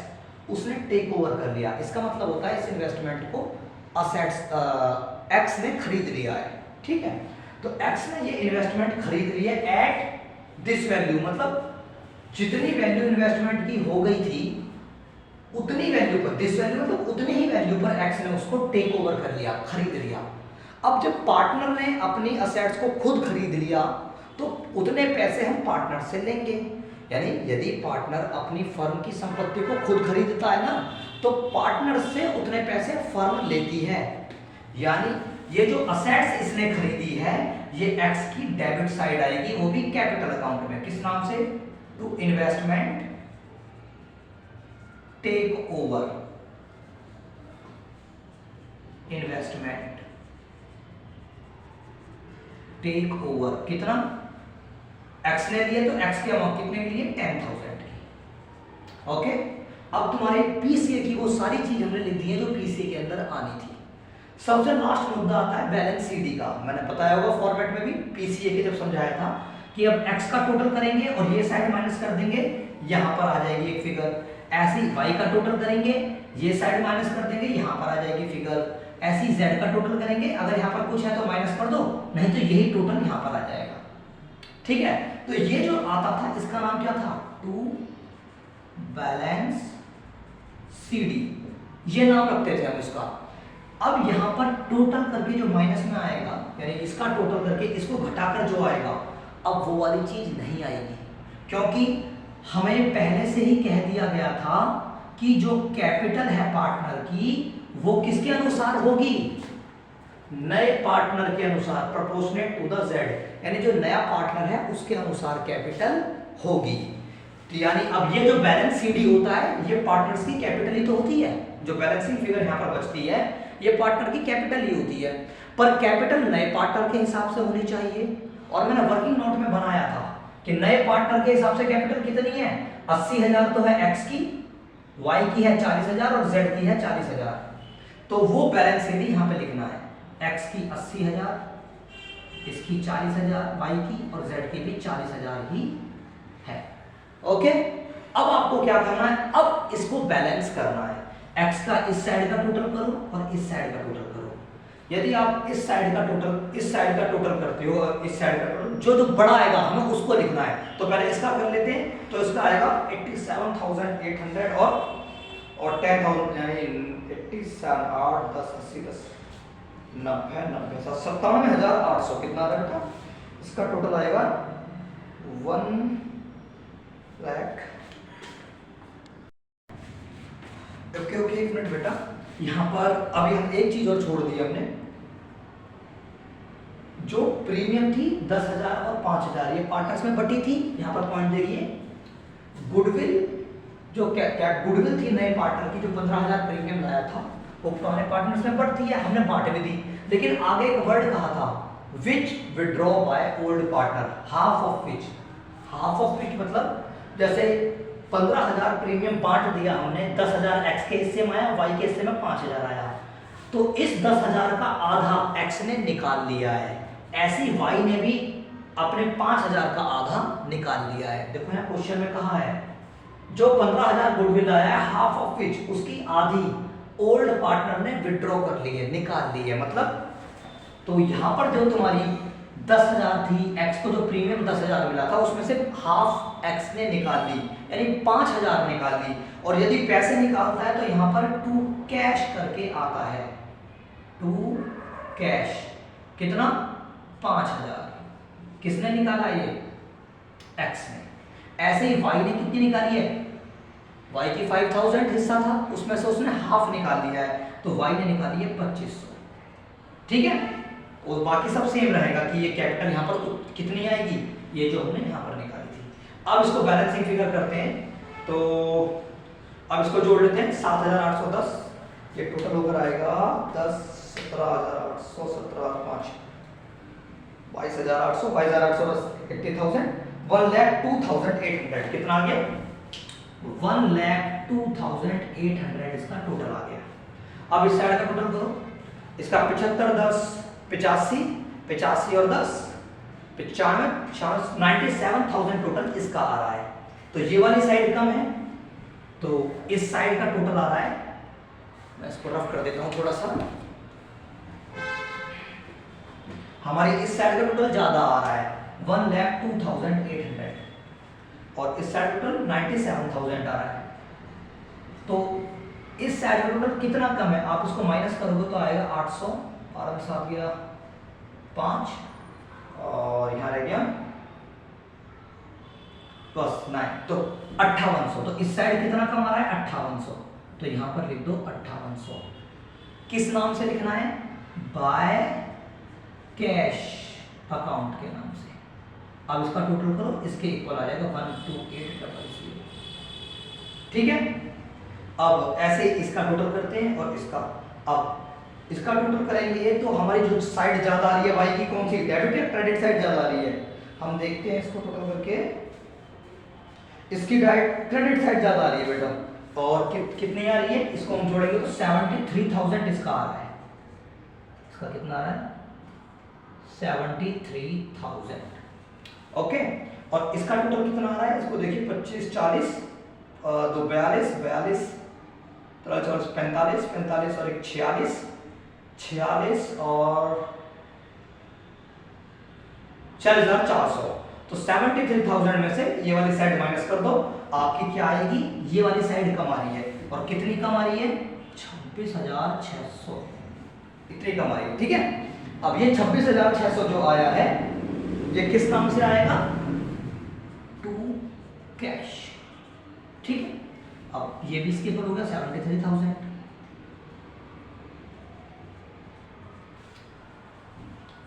S1: उसने टेक ओवर कर लिया। इसका मतलब होता है इस इन्वेस्टमेंट को असेट्स एक्स ने खरीद लिया है, ठीक है। तो एक्स ने ये इन्वेस्टमेंट खरीद ली है एट दिस वैल्यू, मतलब जितनी वैल्यू इन्वेस्टमेंट की हो गई थी उतनी वैल्यू पर, दिस वैल्यू मतलब उतनी ही वैल्यू पर एक्स ने उसको टेक ओवर कर लिया, खरीद लिया। अब जब पार्टनर ने अपनी असेट्स को खुद खरीद लिया तो उतने पैसे हम पार्टनर से लेंगे। यानी यदि पार्टनर अपनी फर्म की संपत्ति को खुद खरीदता है ना, तो पार्टनर से उतने पैसे फर्म लेती है। यानी ये जो असेट्स इसने खरीदी है ये एक्स की डेबिट साइड आएगी, वो भी कैपिटल अकाउंट में। किस नाम से? To investment take over, investment take over. कितना? एक्स ने लिए तो एक्स की अमाउंट कितने के लिए? 10,000 की। ओके, अब तुम्हारे पीसीए की वो सारी चीज हमने लिख दी है जो पीसीए के अंदर आनी थी। सबसे लास्ट मुद्दा आता है बैलेंस सीडी का। मैंने बताया होगा फॉर्मेट में भी पीसीए के जब समझाया था कि अब एक्स का टोटल करेंगे और ये साइड माइनस कर देंगे, यहां पर आ जाएगी एक फिगर। ऐसे ही वाई का टोटल करेंगे, ये साइड माइनस कर देंगे, यहां पर आ जाएगी फिगर। ऐसे ही जेड का टोटल करेंगे, अगर यहां पर कुछ है तो माइनस कर दो, नहीं तो यही टोटल यहां पर आ जाएगा। ठीक है, तो ये जो आता था इसका नाम क्या था? टू बैलेंस सीडी, ये नाम रखते थे हम इसका। अब यहां पर टोटल करके जो माइनस में आएगा, यानी इसका टोटल करके इसको घटाकर जो आएगा, अब वो वाली चीज नहीं आएगी, क्योंकि हमें पहले से ही कह दिया गया था कि जो कैपिटल है पार्टनर की वो किसके अनुसार होगी? नए पार्टनर के अनुसार, प्रोपोर्शनेट टू द जेड। यानी जो नया पार्टनर है उसके अनुसार कैपिटल होगी। तो यानी अब ये जो बैलेंस सीडी होता है ये पार्टनर्स की कैपिटल ही तो होती है। जो बैलेंसिंग फिगर यहाँ पर बचती है ये पार्टनर की कैपिटल ही होती है, पर कैपिटल नए पार्टनर के हिसाब से होनी चाहिए। और मैंने वर्किंग नोट में बनाया था कि नए पार्टनर के हिसाब से कैपिटल कितनी है? 80,000 तो है एक्स की, वाई की है 40,000 और जेड की है 40,000। तो वो बैलेंस सीडी यहाँ पे लिखना है, एक्स की 80,000, इसकी 40,000 वाई की, और जेड की भी 40,000 ही है। ओके, अब आपको क्या करना है? अब इसको बैलेंस करना है। एक्स का इस साइड का टोटल करो और इस साइड का टोटल करो। यदि आप इस साइड का टोटल करते हो और इस साइड का टोटल, जो बड़ा आएगा हमें उसको लिखना है। तो पहले इसका कर लेते हैं। तो इसका आएगा 87,800 और 10,000, यानी 87, 8, 10, 80, 10, 90, 97,800। कितना आ था? इसका टोटल आएगा 1 लाख। ओके, एक मिनट बेटा, यहाँ पर अभी हम एक चीज और छोड़ दी हमने। जो प्रीमियम थी 10,000 और 5,000 ये पार्टनर्स में बटी थी। यहाँ पर पॉइंट देखिए, गुडविल जो क्या गुडविल थी नए पार्टनर की, जो 15,000 प्रीमियम लाया था वो पुराने पार्टनर्स में बढ़ती है, हमने बांट भी दी। लेकिन आगे एक वर्ड कहा था, which withdraw by old partner, half of which. Half of which मतलब जैसे 15,000 प्रीमियम बांट दिया हमने, 10,000 एक्स के हिस्से में आया, वाई के हिस्से में 5,000 आया, तो इस 10,000 का आधा एक्स ने निकाल लिया है। ऐसी वाई ने भी अपने 5,000 का आधा निकाल लिया है। देखो यहाँ क्वेश्चन में कहा है जो 15,000 गुडविल आया है, हाफ ऑफ विच, उसकी आधी ओल्ड पार्टनर ने विड्रॉ कर ली है, निकाल ली है। मतलब तो यहाँ पर जो तुम्हारी 10,000 थी, एक्स को जो प्रीमियम 10,000 मिला था उसमें से हाफ एक्स ने निकाल ली, यानी 5,000 निकाल ली। और यदि पैसे निकालता है तो यहाँ पर टू कैश करके आता है, टू कैश। कितना? 5,000। किसने निकाला? ये एक्स ने। ऐसे ही वाई ने कितनी निकाली है? वाई की 5,000 हिस्सा था, उसमें से उसने हाफ निकाल लिया है, तो वाई ने निकाली है 2,500। ठीक है, और बाकी सब सेम रहेगा कि ये कैपिटल यहाँ पर कितनी आएगी, ये जो हमने यहाँ पर निकाली थी। अब इसको बैलेंसिंग फिगर करते हैं, तो अब इसको जोड़ लेते हैं। 7,810 ये टोटल होकर आएगा 10, 17,800, 17,500, 22,800, 22,810, 80,000, 1,02,800। कितना आ गया? 1,02,800 इसका टोटल आ गया। अब इस साइड का टोटल करो। इसका 75, 10, 85, 85 और 10, 95, 97,000 टोटल इसका आ रहा है। तो ये वाली साइड कम है, तो इस साइड का टोटल आ रहा है, मैं इसको रफ कर देता हूं थोड़ा सा। हमारी इस साइड का टोटल ज्यादा आ रहा है 1,02,800 और इस साइड टोटल 97,000 आ रहा है। तो इस साइड का टोटल कितना कम है, आप उसको माइनस करोगे तो आएगा 800 और अब आ गया 5 और यहाँ रह गया बस 9 तो 5800। तो इस साइड कितना कम आ रहा है 5800, तो यहाँ पर लिख दो 5800। किस नाम से लिखना है, बाय कैश अकाउंट के नाम से। अब इसका टोटल करो, इसके इक्वल आ जाएगा 12800। ठीक है, अब ऐसे इसका टोटल करते हैं और इसका, अब इसका टोटल करेंगे तो हमारी जो साइड ज्यादा आ रही है वाई की कौन सी, डेबिट या क्रेडिट साइड ज्यादा आ रही है। हम देखते हैं इसको टोटल करके, इसकी डायरेक्ट क्रेडिट साइड ज्यादा आ रही है बेटा, और कितनी आ रही है, इसको हम जोड़ेंगे तो 73,000 इसका आ रहा है। इसका कितना आ रहा है 73,000। ओके, और इसका टोटल कितना आ रहा है, इसको देखिए 25 40 2 42 42 45 45 और एक 46 और 40,400। तो 73,000 में से ये वाली साइड माइनस कर दो, आपकी क्या आएगी, ये वाली साइड कम आ रही है। और कितनी कम आ रही है 26,600, इतनी कम आ रही है। ठीक है, अब ये 26,600 जो आया है ये किस नाम से आएगा, टू कैश। ठीक है, अब ये भी इसके ऊपर हो गया 73,000।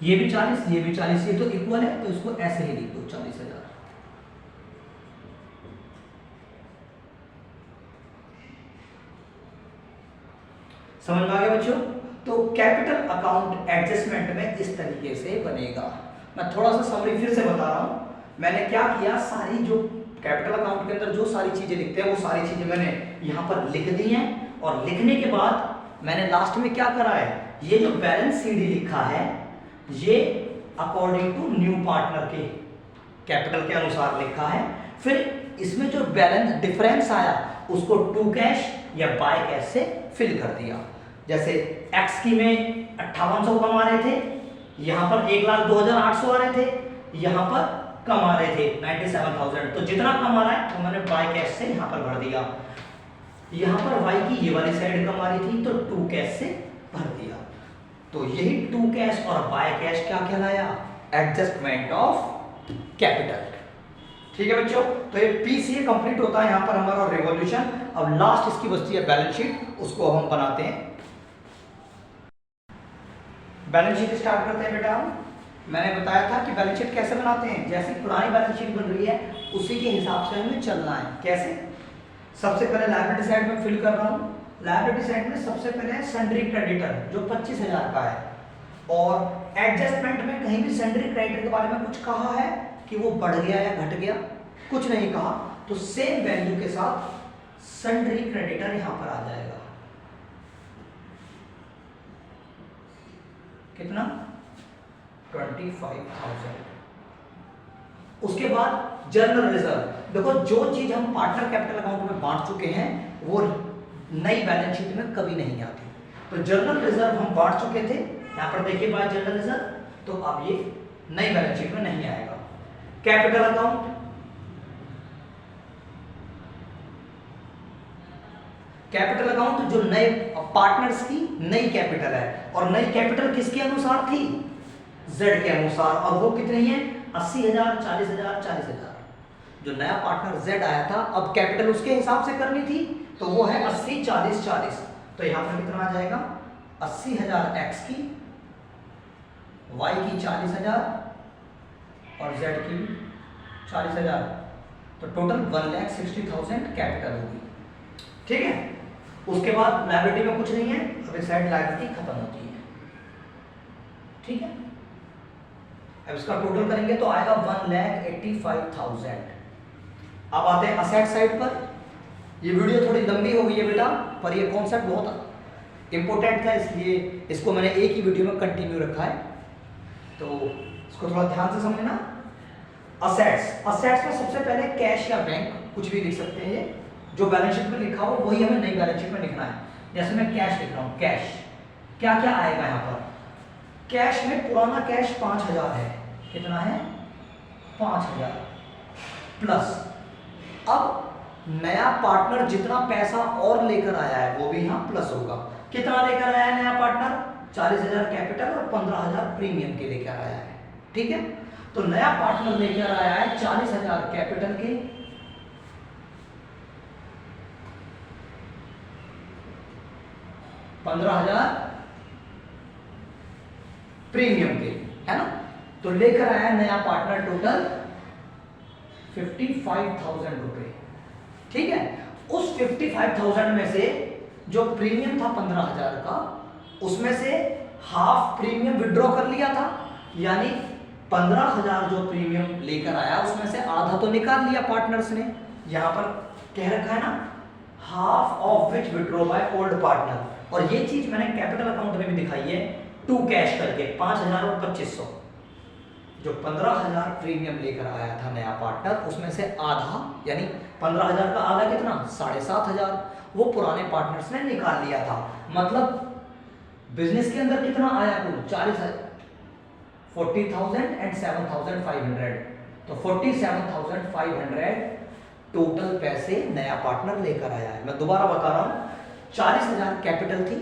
S1: ये भी 40 ये भी 40, ये तो इक्वल है, तो इसको ऐसे ही लिख दो 40,000। समझ में आ गया बच्चों। तो कैपिटल अकाउंट एडजस्टमेंट में इस तरीके से बनेगा। मैं थोड़ा सा समरी फिर से बता रहा हूं, मैंने क्या किया, सारी जो कैपिटल अकाउंट के अंदर जो सारी चीजें लिखते हैं वो सारी चीजें मैंने यहां पर लिख दी हैं, और लिखने के बाद मैंने लास्ट में क्या करा है, ये जो बैलेंस सीडी लिखा है ये अकॉर्डिंग टू न्यू पार्टनर के कैपिटल के अनुसार लिखा है। फिर इसमें जो बैलेंस डिफरेंस आया उसको टू कैश या बाय कैश से फिल कर दिया। जैसे एक्स की में 5800 कमा रहे थे, यहां पर 1,02,800 आ रहे थे, यहां पर कम आ रहे थे 97,000। तो जितना कम आ रहा है वो मैंने बाय कैश से यहां पर भर दिया। यहां पर वाई की ये वाली साइड कम आ रही थी तो टू कैश से भर दिया। तो यही टू कैश और बाय कैश क्या कहलाया, एडजस्टमेंट ऑफ कैपिटल। ठीक है बच्चों, तो ये पीसीए कंप्लीट होता है यहां पर हमारा रिवॉल्यूशन। अब लास्ट इसकी बचती है बैलेंस शीट, उसको हम बनाते हैं। बैलेंस शीट स्टार्ट करते हैं बेटा। मैंने बताया था कि बैलेंस शीट कैसे बनाते हैं, जैसे पुरानी बैलेंस शीट बन रही है उसी के हिसाब से हमें चलना है। कैसे, सबसे पहले लायबिलिटी साइड में फिल कर रहा हूं। लायबिलिटी साइड में सबसे पहले सन्ड्री क्रेडिटर जो 25,000 का है, और एडजस्टमेंट में कहीं भी सन्ड्री क्रेडिटर के बारे में कुछ कहा है कि वो बढ़ गया या घट गया, कुछ नहीं कहा, तो सेम वैल्यू के साथ सन्ड्री क्रेडिटर यहां पर आ जाएगा। कितना 25,000। उसके बाद जर्नल रिजर्व, देखो जो चीज हम पार्टनर कैपिटल अकाउंट में बांट चुके हैं वो नई बैलेंस शीट में कभी नहीं आती। तो जर्नल रिजर्व हम बांट चुके थे, यहां पर देखिए बाय जर्नल रिजर्व, तो अब ये नई बैलेंस शीट में नहीं आएगा। कैपिटल अकाउंट, कैपिटल अकाउंट जो नए पार्टनर्स की नई कैपिटल है, और नई कैपिटल किसके अनुसार थी, जेड के अनुसार, और वो कितनी है 80,000 40,000 40,000। जो नया पार्टनर जेड आया था अब कैपिटल उसके हिसाब से करनी थी, तो वो है 80 40 40। तो यहां पर कितना आ जाएगा 80,000 एक्स की, वाई की 40,000 और जेड की 40,000, तो टोटल 1,60,000 कैपिटल होगी। ठीक है, उसके बाद लायबिलिटी में कुछ नहीं है, अब इस साइड लायबिलिटी खत्म होती है। ठीक है, अब इसका टोटल करेंगे तो आएगा 1,85,000। अब आते हैं असेट साइड पर। ये वीडियो थोड़ी लंबी हो गई है बेटा, पर ये कॉन्सेप्ट बहुत इंपॉर्टेंट था, इसलिए इसको मैंने एक ही वीडियो में कंटिन्यू रखा है, तो इसको थोड़ा ध्यान से समझना। असेट्स, असेट्स में सबसे पहले कैश या बैंक कुछ भी लिख सकते हैं, ये जो बैलेंस शीट में लिखा हो वही हमें नई बैलेंस शीट में लिखना है। जैसे मैं कैश लिख रहा हूँ, कैश क्या क्या आएगा यहाँ पर, कैश में पुराना कैश 5,000 है, कितना है 5,000 प्लस अब नया पार्टनर जितना पैसा और लेकर आया है वो भी यहाँ प्लस होगा। कितना लेकर आया है नया पार्टनर? 40,000 कैपिटल और 15,000 प्रीमियम के लेकर आया है। ठीक है, तो नया पार्टनर लेकर आया है 40,000 कैपिटल के, 15,000 प्रीमियम के, है ना। तो लेकर आया नया पार्टनर टोटल 55,000 रुपए। ठीक है, उस 55,000 में से जो प्रीमियम था 15,000 का, उसमें से हाफ प्रीमियम विड्रॉ कर लिया था, यानी 15,000 जो प्रीमियम लेकर आया उसमें से आधा तो निकाल लिया पार्टनर्स ने। यहां पर कह रखा है ना, half of which withdraw by old partner, और ये चीज मैंने कैपिटल अकाउंट में भी दिखाई है, टू कैश करके 5,000 और 2,500। जो 15,000 प्रीमियम लेकर आया था नया पार्टनर, उसमें से आधा यानी 15,000 का आधा कितना 7,500 वो पुराने पार्टनर्स ने निकाल लिया था। मतलब बिजनेस के अंदर कितना आया कुल 40,000 एंड 7,500, तो 47,500 टोटल पैसे नया पार्टनर लेकर आया है। मैं दोबारा बता रहा हूं, 40,000 कैपिटल थी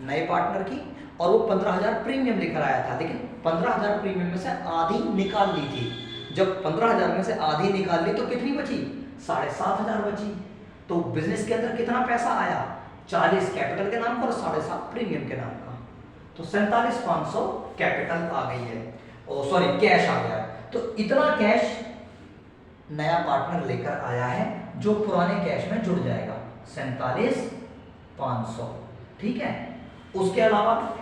S1: नए पार्टनर की और वो 15,000 प्रीमियम लेकर आया था, लेकिन 15,000 प्रीमियम में से आधी निकाल ली थी। जब 15,000 में से आधी निकाल ली तो कितनी बची? 7,500 बची। तो बिजनेस के अंदर कितना पैसा आया? 40 कैपिटल के नाम पर और 7.5 प्रीमियम के नाम का, तो 47,500 कैपिटल आ गई है, सॉरी कैश आ गया है। तो इतना कैश नया पार्टनर लेकर आया है जो पुराने कैश में जुड़ जाएगा, 47,500। ठीक है, उसके अलावा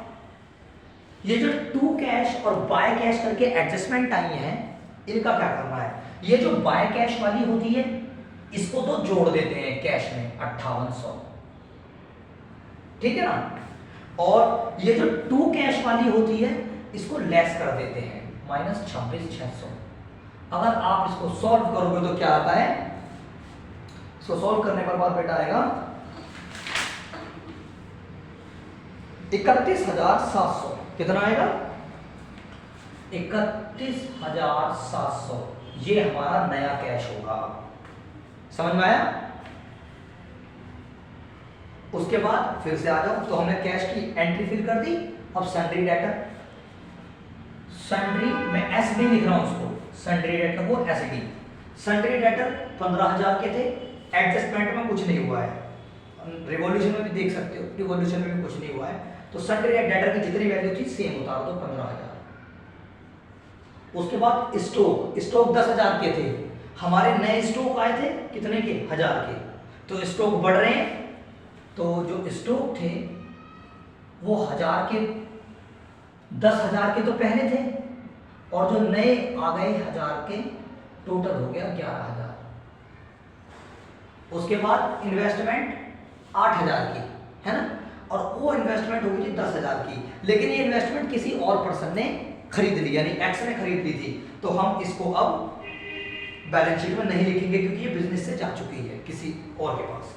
S1: ये जो टू कैश और बाय कैश करके एडजस्टमेंट आई है, इनका क्या करना है? ये जो बाय कैश वाली होती है इसको तो जोड़ देते हैं कैश में 5800, ठीक है ना। और ये जो टू कैश वाली होती है इसको लेस कर देते हैं -26,600। अगर आप इसको सॉल्व करोगे तो क्या आता है? इसको सॉल्व करने पर बाद बेटा आएगा 31,700। कितना आएगा? 31,700। ये हमारा नया कैश होगा। समझ में आया? उसके बाद फिर से आ जाओ, तो हमने कैश की एंट्री फिल कर दी। अब सन्ड्री डेटर, सन्ड्री में एस डी लिख रहा हूं उसको, सन्ड्री डेटर को एस डी। सन्ड्री डेटर 15,000 के थे, एडजस्टमेंट में कुछ नहीं हुआ है, रिवॉल्यूशन में भी देख सकते हो, रिवॉल्यूशन में भी कुछ नहीं हुआ है। तो सन्ड्री डेटर की जितनी वैल्यू थी सेम उतार दो 15,000। उसके बाद स्टॉक, स्टॉक 10,000 के थे, हमारे नए स्टॉक आए थे कितने के? 1,000 के। तो स्टॉक बढ़ रहे हैं, तो जो स्टॉक थे वो 1,000 के, 10,000 के तो पहले थे और जो नए आ गए 1,000 के, टोटल हो गया 11,000। उसके बाद इन्वेस्टमेंट 8,000 की है ना, और वो इन्वेस्टमेंट हो गई थी 10,000 की, लेकिन ये इन्वेस्टमेंट किसी और पर्सन ने खरीद ली, यानी एक्स ने खरीद ली थी। तो हम इसको अब बैलेंस शीट में नहीं लिखेंगे क्योंकि ये बिजनेस से जा चुकी है किसी और के पास।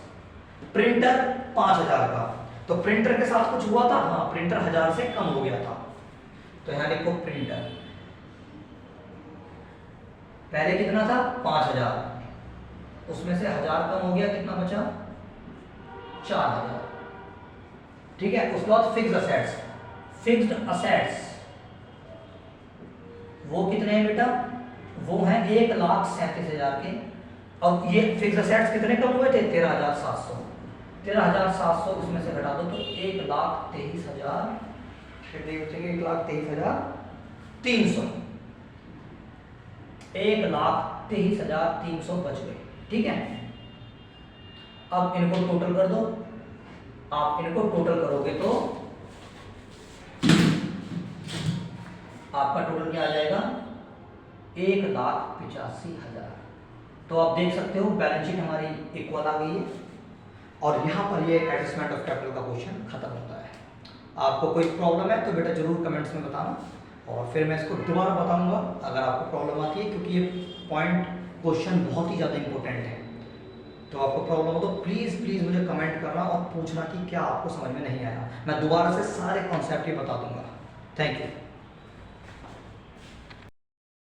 S1: प्रिंटर 5,000 का, तो प्रिंटर के साथ कुछ हुआ था? हाँ, प्रिंटर 1,000 से कम हो गया था, तो यहां लिखो प्रिंटर। पहले कितना था? 5,000, उसमें से 1,000 कम हो गया, कितना बचा? 4,000। ठीक है, उसके बाद फिक्स्ड असेट्स, फिक्स्ड असेट्स वो कितने हैं बेटा? वो हैं 1,37,000 के। अब ये फिक्स्ड असेट्स कितने कम हुए थे? 13,700। 13,700 उसमें से घटा दो तो 1,23,000, कितने बचेंगे? 1,23,300। 1,23,300 बच गए। ठीक है, अब इनको टोटल कर दो। आप इनको टोटल करोगे तो आपका टोटल क्या आ जाएगा? 1,85,000। तो आप देख सकते हो बैलेंस शीट हमारी इक्वल आ गई है, और यहाँ पर ये एडजस्टमेंट ऑफ कैपिटल का क्वेश्चन खत्म होता है। आपको कोई प्रॉब्लम है तो बेटा जरूर कमेंट्स में बताना, और फिर मैं इसको दोबारा बताऊंगा अगर आपको प्रॉब्लम आती है, क्योंकि ये पॉइंट क्वेश्चन बहुत ही ज़्यादा इंपॉर्टेंट है। तो आपको प्रॉब्लम हो तो प्लीज़ प्लीज़ मुझे कमेंट करना और पूछना कि क्या आपको समझ में नहीं आया। मैं दोबारा से सारे कॉन्सेप्ट ही बता दूंगा। Thank you.